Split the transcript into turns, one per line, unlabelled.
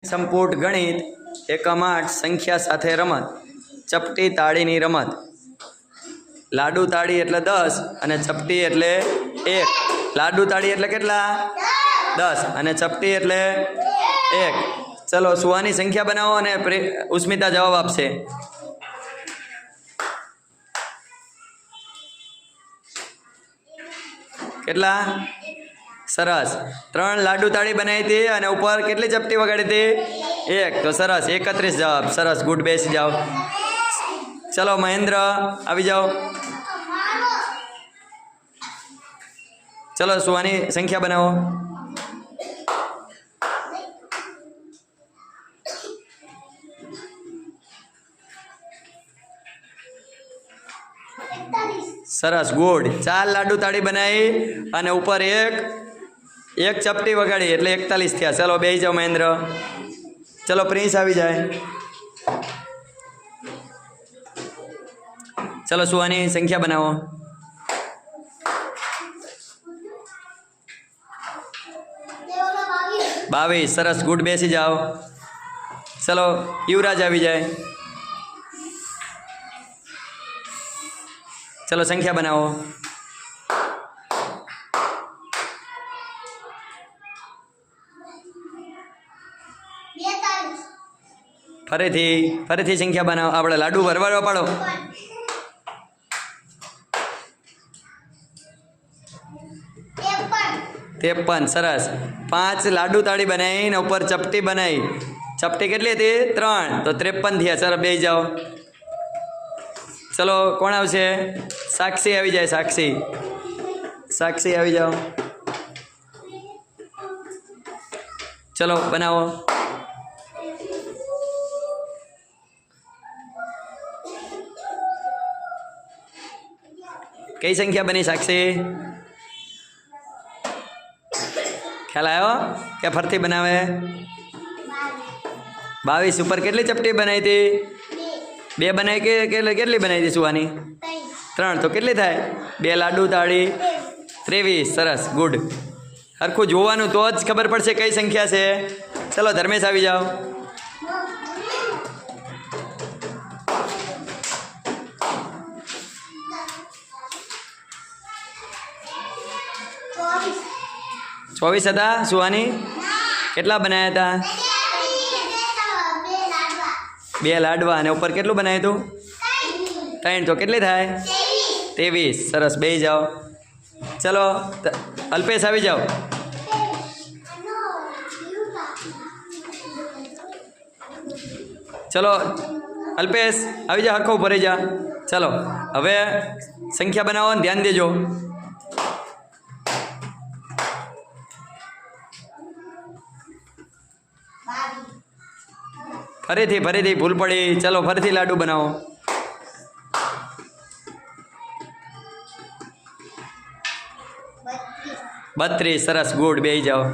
સંપુટ ગણિત એકમ 8 સંખ્યા સાથે રમત ચપટી તાળીની રમત લાડુ તાળી એટલે 10 અને ચપટી એટલે 1 લાડુ તાળી એટલે કેટલા 10 અને ચપટી એટલે 1 ચલો સુવાની સંખ્યા બનાવો અને ઉસ્મિતા જવાબ આપશે કેટલા સરસ 3 લાડુ તાળી બનાવી હતી અને ઉપર કેટલી ચપટી વગાડી હતી 1 તો સરસ 31 જવાબ સરસ ગુડ બેસી જાઓ ચલો મહેન્દ્ર આવી જાઓ ચલો સુવાની સંખ્યા બનાવો સરસ ગુડ 4 લાડુ તાળી બનાવી અને ઉપર એક ચપટી વગાડી એટલે 41 થયા ચલો બેસી જાઓ મહેન્દ્ર ચલો પ્રિન્સ આવી જાય ચલો સુવાની સંખ્યા બનાવો બાવીસ સરસ ગુડ બેસી જાઓ ચલો યુવરાજ આવી જાય ચલો સંખ્યા બનાવો ફરીથી સંખ્યા બનાવો આપણે લાડુ ભરવા પાડો 53 સરસ 5 લાડુ તાળી બનાવી ને ઉપર ચપટી બનાવી ચપટી કેટલી હતી 3 તો 53 થયા સર બેસી જાઓ ચલો કોણ આવશે સાક્ષી આવી જાય સાક્ષી આવી જાઓ ચલો બનાવો કઈ સંખ્યા બની સાક્ષી ખ્યાલ આવ્યો કે ફરતી બનાવે 22 ઉપર કેટલી ચપટી બનાવી હતી 2 બનાવી કે કેટલી બનાવી હતી સુવાની 3 તો કેટલી થાય 2 લાડુ તાળી 23 સરસ ગુડ હરખું જોવાનું તો જ ખબર પડશે કઈ સંખ્યા છે ચલો ધર્મેશ આવી જાઓ ચોવીસ હતા સુવાની કેટલા બનાવ્યા હતા 2 લાડવા અને ઉપર કેટલું બનાવ્યું હતું 3 તો કેટલી થાય 23 સરસ બેસી જાઓ ચલો અલ્પેશ આવી જાઓ ચલો અલ્પેશ આવી જાઓ હરખો ભરી જા ચલો હવે સંખ્યા બનાવો ને ધ્યાન દેજો ફરીથી ભૂલ પડી ચલો ફરીથી લાડુ બનાવો 32 સરસ ગુડ બેસી જાઓ